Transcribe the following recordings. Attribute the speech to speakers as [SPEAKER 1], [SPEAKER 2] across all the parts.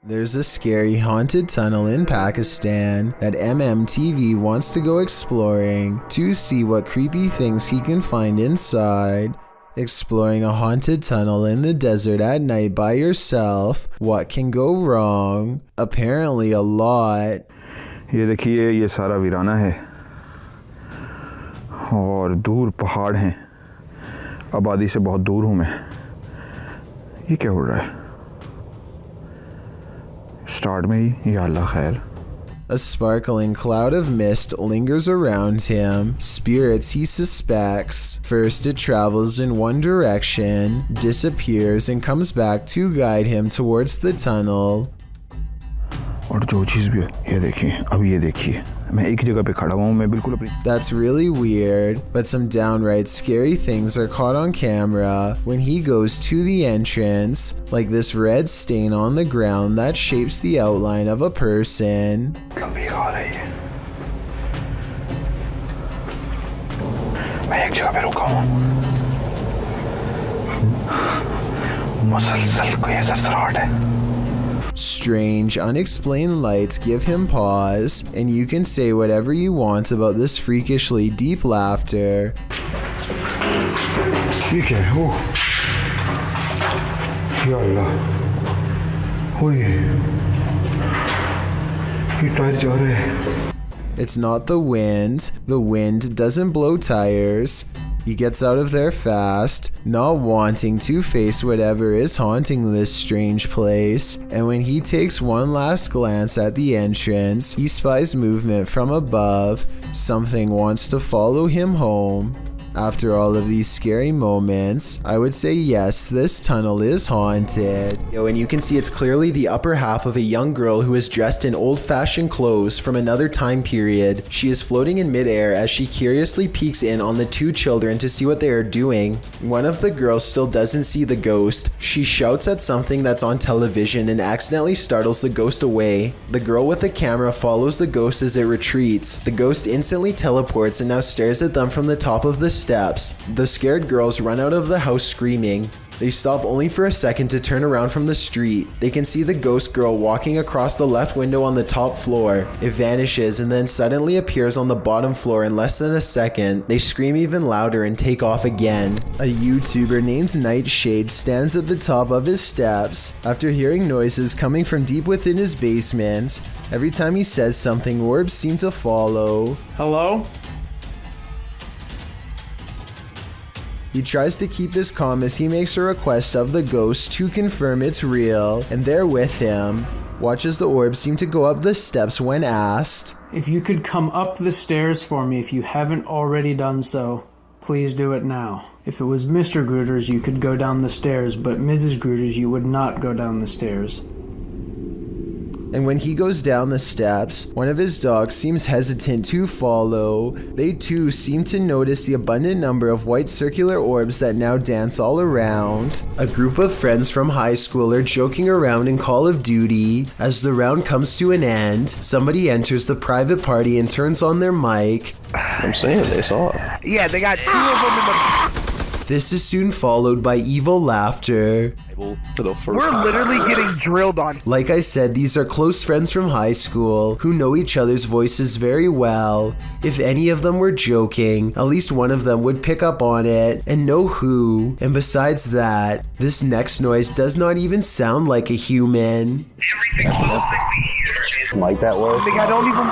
[SPEAKER 1] There's a scary haunted tunnel in Pakistan that MMTV wants to go exploring to see what creepy things he can find inside. Exploring a haunted tunnel in the desert at night by yourself, what can go wrong? Apparently a lot.
[SPEAKER 2] ये देखिए ये सारा वीराना है और दूर पहाड़ हैं, आबादी से बहुत दूर हूँ मैं। ये क्या हो रहा है? स्टार्ट में ही या अल्लाह खैर।
[SPEAKER 1] A sparkling cloud of mist lingers around him, spirits he suspects. First it travels in one direction, disappears and comes back to guide him towards the tunnel.
[SPEAKER 2] और जो चीज़ भी ये देखिए, अब ये देखिए, मैं एक जगह पे खड़ा हुआ हूँ, मैं बिल्कुल अपनी।
[SPEAKER 1] That's really weird, but some downright scary things are caught on camera when he goes to the entrance, like this red stain on the ground that shapes the outline of a person.
[SPEAKER 2] मैं एक जगह पे रुका हूँ, मुसलसल कोई सरसराहट है।
[SPEAKER 1] Strange, unexplained lights give him pause, and you can say whatever you want about this freakishly deep laughter.
[SPEAKER 2] ये क्या है? ओह, या अल्लाह, ओए, ये टायर जा रहे हैं।
[SPEAKER 1] It's not the wind doesn't blow tires. He gets out of there fast, not wanting to face whatever is haunting this strange place, and when he takes one last glance at the entrance, he spies movement from above. Something wants to follow him home. After all of these scary moments, I would say yes, this tunnel is haunted. And you can see it's clearly the upper half of a young girl who is dressed in old-fashioned clothes from another time period. She is floating in midair as she curiously peeks in on the two children to see what they are doing. One of the girls still doesn't see the ghost. She shouts at something that's on television and accidentally startles the ghost away. The girl with the camera follows the ghost as it retreats. The ghost instantly teleports and now stares at them from the top of the steps. The scared girls run out of the house screaming. They stop only for a second to turn around from the street. They can see the ghost girl walking across the left window on the top floor. It vanishes and then suddenly appears on the bottom floor in less than a second. They scream even louder and take off again. A YouTuber named Nightshade stands at the top of his steps after hearing noises coming from deep within his basement. Every time he says something, orbs seem to follow.
[SPEAKER 3] Hello?
[SPEAKER 1] He tries to keep his calm as he makes a request of the ghost to confirm it's real, and they're with him. Watch as the orbs seem to go up the steps when asked.
[SPEAKER 3] If you could come up the stairs for me if you haven't already done so, please do it now. If it was Mr. Grooters, you could go down the stairs, but Mrs. Grooters, you would not go down the stairs.
[SPEAKER 1] And when he goes down the steps, one of his dogs seems hesitant to follow. They too seem to notice the abundant number of white circular orbs that now dance all around. A group of friends from high school are joking around in Call of Duty. As the round comes to an end, somebody enters the private party and turns on their mic.
[SPEAKER 4] I'm saying they saw it.
[SPEAKER 5] Yeah, they got two of them in the...
[SPEAKER 1] This is soon followed by evil laughter.
[SPEAKER 5] We're literally getting drilled on.
[SPEAKER 1] Like I said, these are close friends from high school who know each other's voices very well. If any of them were joking, at least one of them would pick up on it and know who. And besides that, this next noise does not even sound like a human.
[SPEAKER 4] Like that was.
[SPEAKER 5] I don't even...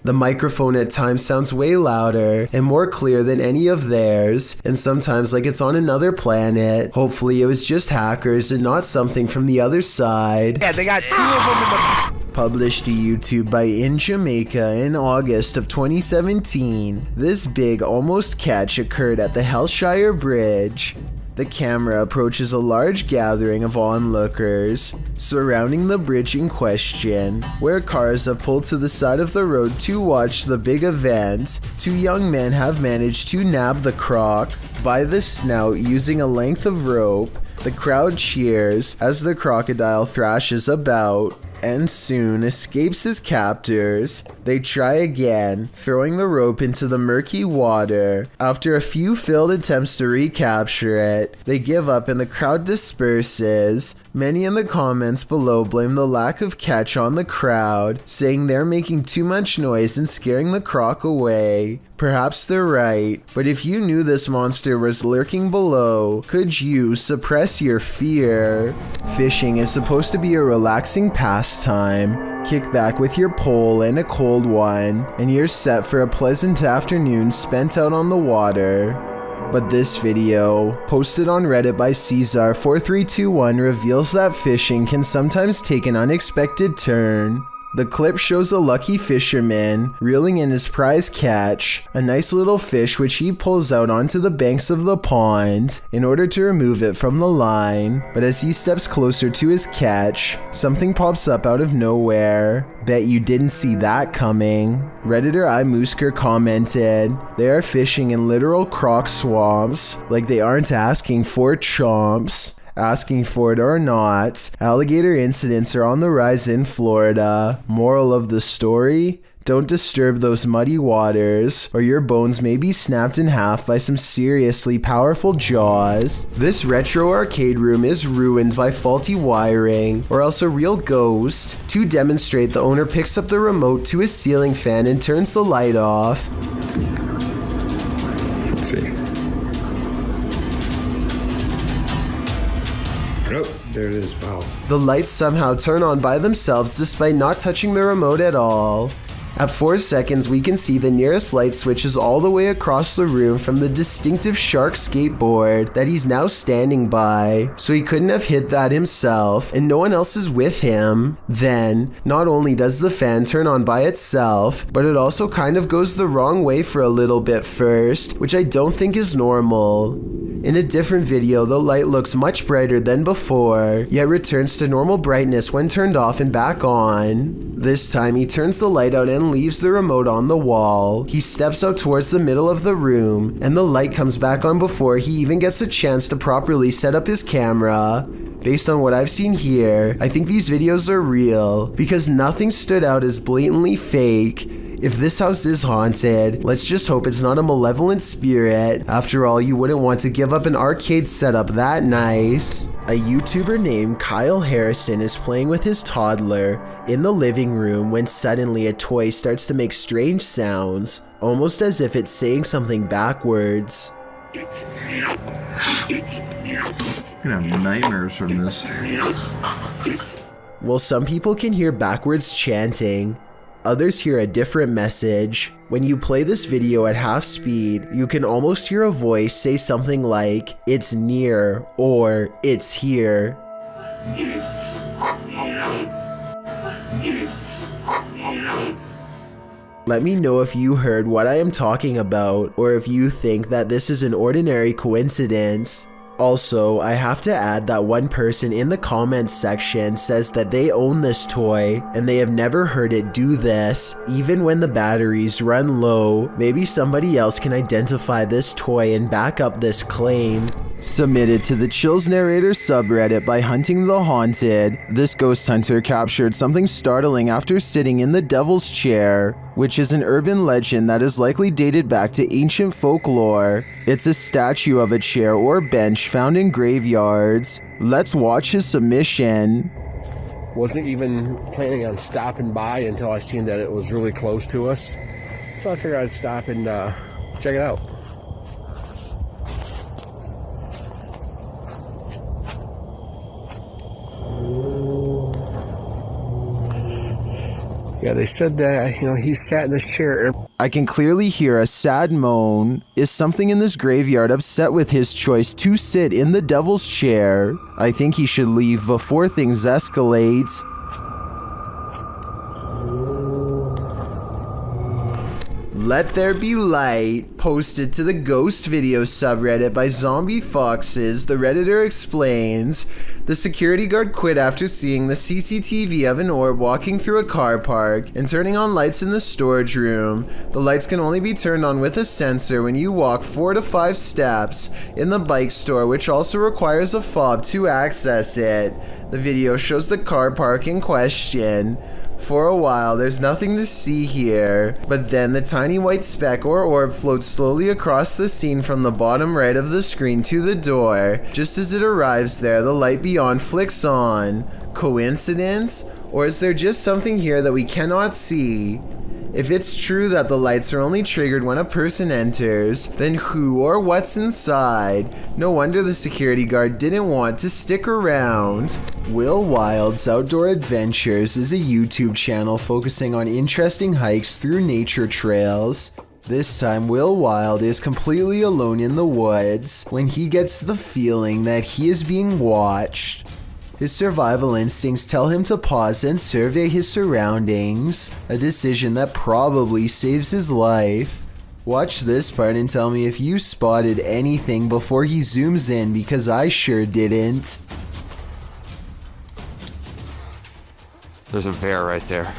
[SPEAKER 1] The microphone at times sounds way louder and more clear than any of theirs, and sometimes like it's on another planet. Hopefully it was just hackers and not something from the other side.
[SPEAKER 5] Yeah, they got two of them in the...
[SPEAKER 1] Published to YouTube by In Jamaica in August of 2017, this big almost catch occurred at the Hellshire Bridge. The camera approaches a large gathering of onlookers surrounding the bridge in question, where cars have pulled to the side of the road to watch the big event. Two young men have managed to nab the croc by the snout using a length of rope. The crowd cheers as the crocodile thrashes about and soon escapes his captors. They try again, throwing the rope into the murky water. After a few failed attempts to recapture it, they give up and the crowd disperses. Many in the comments below blame the lack of catch on the crowd, saying they're making too much noise and scaring the croc away. Perhaps they're right, but if you knew this monster was lurking below, could you suppress your fear? Fishing is supposed to be a relaxing pastime. Kick back with your pole and a cold one, and you're set for a pleasant afternoon spent out on the water. But this video, posted on Reddit by Caesar4321, reveals that fishing can sometimes take an unexpected turn. The clip shows a lucky fisherman reeling in his prize catch, a nice little fish which he pulls out onto the banks of the pond in order to remove it from the line. But as he steps closer to his catch, something pops up out of nowhere. Bet you didn't see that coming. Redditor iMoosker commented, "They are fishing in literal croc swamps, like they aren't asking for chomps." Asking for it or not, alligator incidents are on the rise in Florida. Moral of the story? Don't disturb those muddy waters, or your bones may be snapped in half by some seriously powerful jaws. This retro arcade room is ruined by faulty wiring, or else a real ghost. To demonstrate, the owner picks up the remote to his ceiling fan and turns the light off.
[SPEAKER 2] Let's see.
[SPEAKER 6] Oh, there it is. Wow.
[SPEAKER 1] The lights somehow turn on by themselves despite not touching the remote at all. At 4 seconds, we can see the nearest light switches all the way across the room from the distinctive shark skateboard that he's now standing by, so he couldn't have hit that himself, and no one else is with him. Then, not only does the fan turn on by itself, but it also kind of goes the wrong way for a little bit first, which I don't think is normal. In a different video, the light looks much brighter than before, yet returns to normal brightness when turned off and back on. This time, he turns the light out and leaves the remote on the wall. He steps out towards the middle of the room, and the light comes back on before he even gets a chance to properly set up his camera. Based on what I've seen here, I think these videos are real, because nothing stood out as blatantly fake. If this house is haunted, let's just hope it's not a malevolent spirit. After all, you wouldn't want to give up an arcade setup that nice. A YouTuber named Kyle Harrison is playing with his toddler in the living room when suddenly a toy starts to make strange sounds, almost as if it's saying something backwards.
[SPEAKER 6] I'm gonna have nightmares from this.
[SPEAKER 1] Well, some people can hear backwards chanting. Others hear a different message. When you play this video at half speed, you can almost hear a voice say something like, "It's near," or "It's here." Let me know if you heard what I am talking about, or if you think that this is an ordinary coincidence. Also, I have to add that one person in the comments section says that they own this toy and they have never heard it do this, even when the batteries run low. Maybe somebody else can identify this toy and back up this claim. Submitted to the Chills Narrator subreddit by Hunting the Haunted, this ghost hunter captured something startling after sitting in the Devil's Chair, which is an urban legend that is likely dated back to ancient folklore. It's a statue of a chair or bench found in graveyards. Let's watch his submission.
[SPEAKER 7] Wasn't even planning on stopping by until I seen that it was really close to us. So I figured I'd stop and check it out. Yeah, they said that, he sat in this chair.
[SPEAKER 1] I can clearly hear a sad moan. Is something in this graveyard upset with his choice to sit in the Devil's Chair? I think he should leave before things escalate. Let There Be Light, posted to the Ghost Video subreddit by Zombie Foxes, the Redditor explains, the security guard quit after seeing the CCTV of an orb walking through a car park and turning on lights in the storage room. The lights can only be turned on with a sensor when you walk 4 to 5 steps in the bike store, which also requires a fob to access it. The video shows the car park in question. For a while, there's nothing to see here, but then the tiny white speck or orb floats slowly across the scene from the bottom right of the screen to the door. Just as it arrives there, the light behind beyond flicks on. Coincidence? Or is there just something here that we cannot see? If it's true that the lights are only triggered when a person enters, then who or what's inside? No wonder the security guard didn't want to stick around. Will Wild's Outdoor Adventures is a YouTube channel focusing on interesting hikes through nature trails. This time, Will Wild is completely alone in the woods when he gets the feeling that he is being watched. His survival instincts tell him to pause and survey his surroundings, a decision that probably saves his life. Watch this part and tell me if you spotted anything before he zooms in, because I sure didn't.
[SPEAKER 8] There's a bear right there.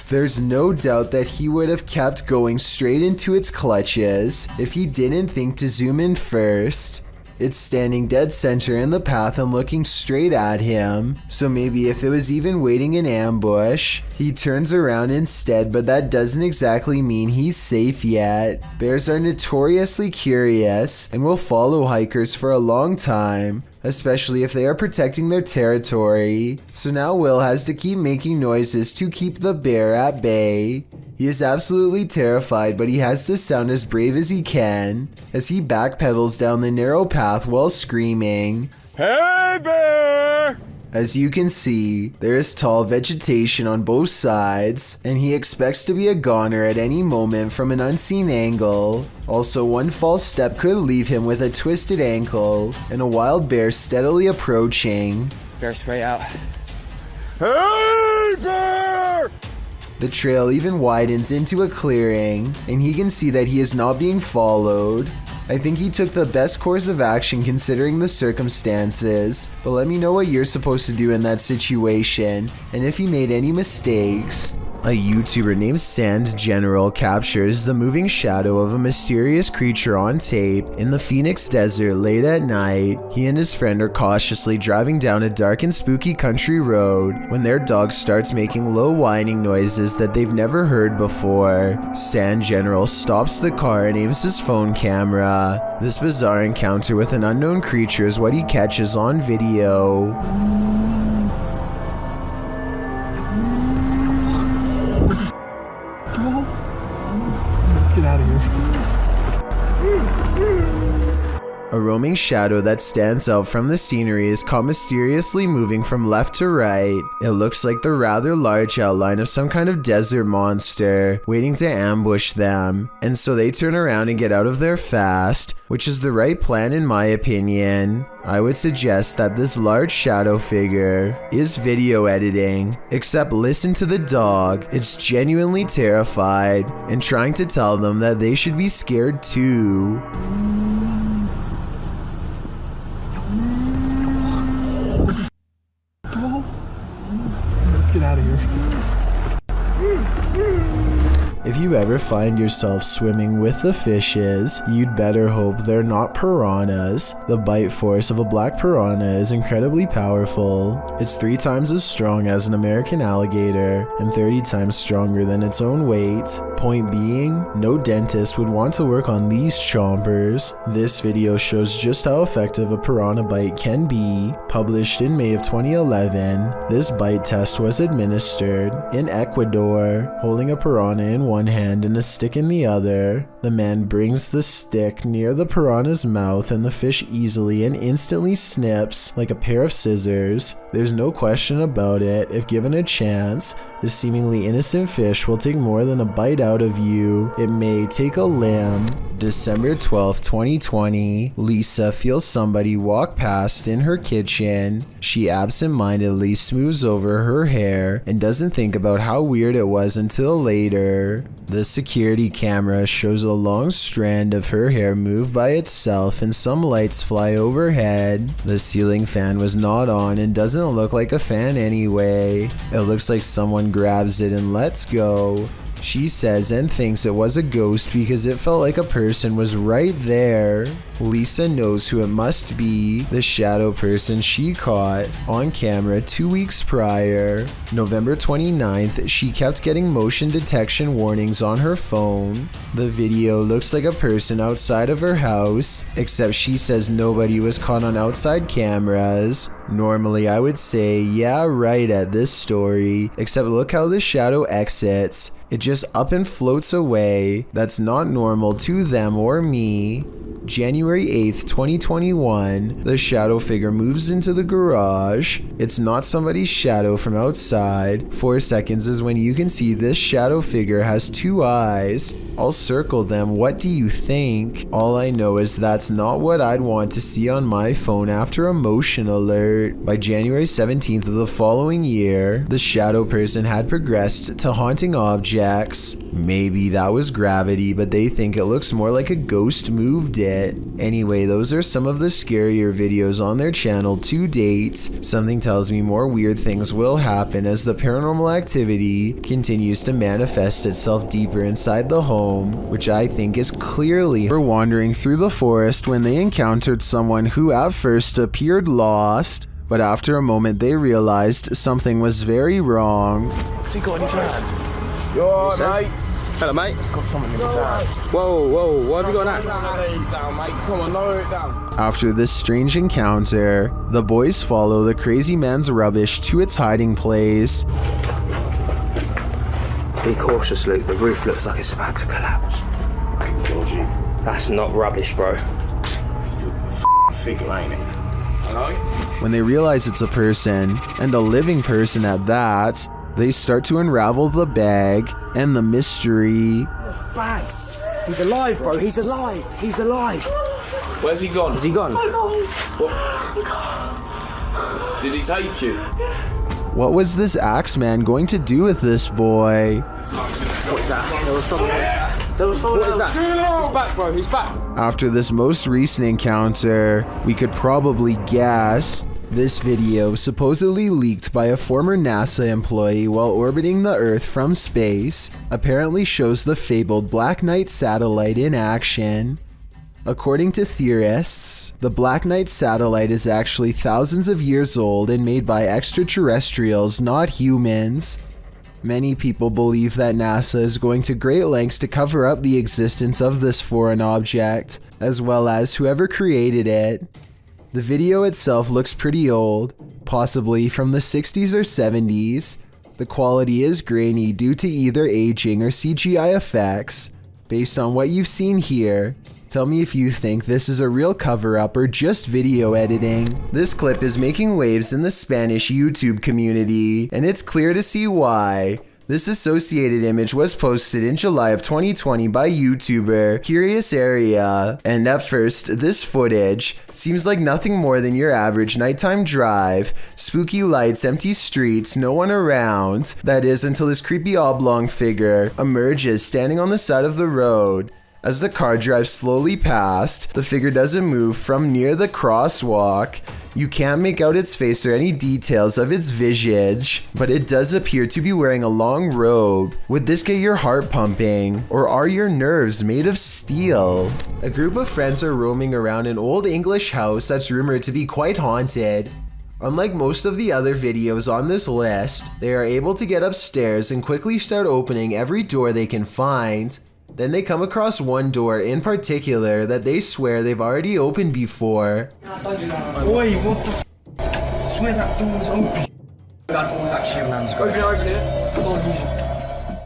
[SPEAKER 1] There's no doubt that he would have kept going straight into its clutches if he didn't think to zoom in first. It's standing dead center in the path and looking straight at him, so maybe if it was even waiting in ambush, he turns around instead, but that doesn't exactly mean he's safe yet. Bears are notoriously curious and will follow hikers for a long time, especially if they are protecting their territory. So now Will has to keep making noises to keep the bear at bay. He is absolutely terrified, but he has to sound as brave as he can as he backpedals down the narrow path while screaming, "Hey bear!" As you can see, there is tall vegetation on both sides, and he expects to be a goner at any moment from an unseen angle. Also, one false step could leave him with a twisted ankle, and a wild bear steadily approaching.
[SPEAKER 8] Bear spray out.
[SPEAKER 1] Hey bear! The trail even widens into a clearing, and he can see that he is not being followed. I think he took the best course of action considering the circumstances, but let me know what you're supposed to do in that situation, and if he made any mistakes. A YouTuber named Sand General captures the moving shadow of a mysterious creature on tape in the Phoenix desert late at night. He and his friend are cautiously driving down a dark and spooky country road when their dog starts making low whining noises that they've never heard before. Sand General stops the car and aims his phone camera. This bizarre encounter with an unknown creature is what he catches on video.
[SPEAKER 3] Get out of here.
[SPEAKER 1] A roaming shadow that stands out from the scenery is caught mysteriously moving from left to right. It looks like the rather large outline of some kind of desert monster waiting to ambush them, and so they turn around and get out of there fast, which is the right plan in my opinion. I would suggest that this large shadow figure is video editing, except listen to the dog. It's genuinely terrified and trying to tell them that they should be scared too.
[SPEAKER 3] Let's get out of here.
[SPEAKER 1] If you ever find yourself swimming with the fishes, you'd better hope they're not piranhas. The bite force of a black piranha is incredibly powerful. It's 3 times as strong as an American alligator and 30 times stronger than its own weight. Point being, no dentist would want to work on these chompers. This video shows just how effective a piranha bite can be. Published in May of 2011, this bite test was administered in Ecuador, holding a piranha in one hand and a stick in the other. The man brings the stick near the piranha's mouth and the fish easily and instantly snips like a pair of scissors. There's no question about it. If given a chance, this seemingly innocent fish will take more than a bite out of you. It may take a limb. December 12, 2020, Lisa feels somebody walk past in her kitchen. She absentmindedly smooths over her hair and doesn't think about how weird it was until later. The security camera shows a long strand of her hair move by itself and some lights fly overhead. The ceiling fan was not on and doesn't look like a fan anyway. It looks like someone grabs it and lets go. She says and thinks it was a ghost because it felt like a person was right there. Lisa knows who it must be, the shadow person she caught on camera 2 weeks prior. November 29th, she kept getting motion detection warnings on her phone. The video looks like a person outside of her house, except she says nobody was caught on outside cameras. Normally I would say, yeah, right at this story, except look how the shadow exits. It just up and floats away. That's not normal to them or me. January 8th, 2021, the shadow figure moves into the garage. It's not somebody's shadow from outside. 4 seconds is when you can see this shadow figure has 2 eyes. I'll circle them. What do you think? All I know is that's not what I'd want to see on my phone after a motion alert. By January 17th of the following year, the shadow person had progressed to haunting objects. Maybe that was gravity, but they think it looks more like a ghost moved it. Anyway, those are some of the scarier videos on their channel to date. Something tells me more weird things will happen as the paranormal activity continues to manifest itself deeper inside the home, which I think is clearly her wandering through the forest when they encountered someone who at first appeared lost, but after a moment they realized something was very wrong.
[SPEAKER 5] What's he got in his hands? Yo, mate.
[SPEAKER 8] Hello, mate.
[SPEAKER 5] He's got something in his hand.
[SPEAKER 8] Whoa, what have you got now?
[SPEAKER 5] Down, mate. Come on, lower it down.
[SPEAKER 1] After this strange encounter, the boys follow the crazy man's rubbish to its hiding place.
[SPEAKER 8] Be cautious, Luke. The roof looks like it's about to collapse. That's not rubbish, bro.
[SPEAKER 6] Figure, ain't it? Hello?
[SPEAKER 1] When they realize it's a person, and a living person at that, they start to unravel the bag and the mystery.
[SPEAKER 8] Bang! He's alive, bro. He's alive. He's alive.
[SPEAKER 6] Where's he gone?
[SPEAKER 8] Is he gone?
[SPEAKER 6] What? Did he take you?
[SPEAKER 1] What was this Axeman going to do with this boy?
[SPEAKER 8] What is that? There was someone. What is that? He's back, bro. He's back.
[SPEAKER 1] After this most recent encounter, we could probably guess. This video, supposedly leaked by a former NASA employee while orbiting the Earth from space, apparently shows the fabled Black Knight satellite in action. According to theorists, the Black Knight satellite is actually thousands of years old and made by extraterrestrials, not humans. Many people believe that NASA is going to great lengths to cover up the existence of this foreign object, as well as whoever created it. The video itself looks pretty old, possibly from the 60s or 70s. The quality is grainy due to either aging or CGI effects. Based on what you've seen here, tell me if you think this is a real cover-up or just video editing. This clip is making waves in the Spanish YouTube community, and it's clear to see why. This associated image was posted in July of 2020 by YouTuber Curious Area, and at first, this footage seems like nothing more than your average nighttime drive. Spooky lights, empty streets, no one around. That is, until this creepy oblong figure emerges standing on the side of the road. As the car drives slowly past, the figure doesn't move from near the crosswalk. You can't make out its face or any details of its visage, but it does appear to be wearing a long robe. Would this get your heart pumping, or are your nerves made of steel? A group of friends are roaming around an old English house that's rumored to be quite haunted. Unlike most of the other videos on this list, they are able to get upstairs and quickly start opening every door they can find. Then they come across one door in particular that they swear they've already opened before.
[SPEAKER 5] Oi, what the I swear that door was open. That door was actually a man's grave. Open it. It's on you.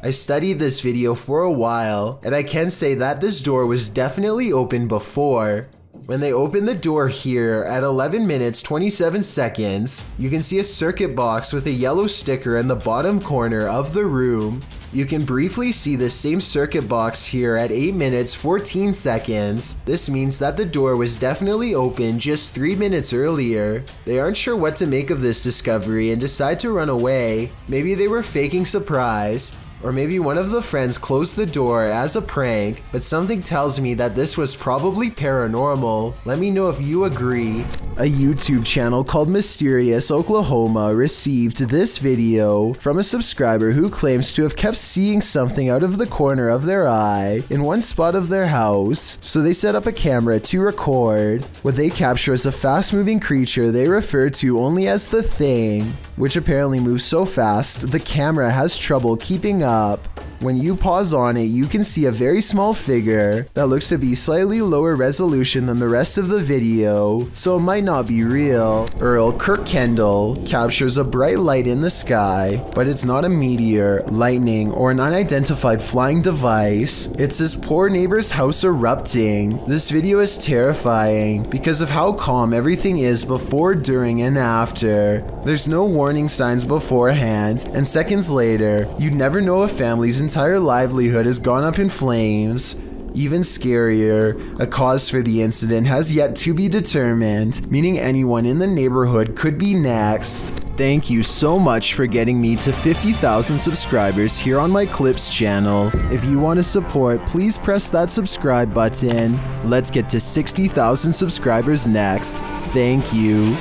[SPEAKER 1] I studied this video for a while, and I can say that this door was definitely open before. When they open the door here at 11 minutes 27 seconds, you can see a circuit box with a yellow sticker in the bottom corner of the room. You can briefly see the same circuit box here at 8 minutes 14 seconds. This means that the door was definitely open just 3 minutes earlier. They aren't sure what to make of this discovery and decide to run away. Maybe they were faking surprise. Or maybe one of the friends closed the door as a prank, but something tells me that this was probably paranormal. Let me know if you agree. A YouTube channel called Mysterious Oklahoma received this video from a subscriber who claims to have kept seeing something out of the corner of their eye in one spot of their house, so they set up a camera to record. What they capture is a fast-moving creature they refer to only as the Thing, which apparently moves so fast the camera has trouble keeping up. When you pause on it, you can see a very small figure that looks to be slightly lower resolution than the rest of the video, so it might not be real. Earl Kirkendall captures a bright light in the sky, but it's not a meteor, lightning, or an unidentified flying device. It's his poor neighbor's house erupting. This video is terrifying because of how calm everything is before, during, and after. There's no warning signs beforehand, and seconds later, you'd never know a family's entire livelihood has gone up in flames. Even scarier, a cause for the incident has yet to be determined, meaning anyone in the neighborhood could be next. Thank you so much for getting me to 50,000 subscribers here on my Clips channel. If you want to support, please press that subscribe button. Let's get to 60,000 subscribers next. Thank you.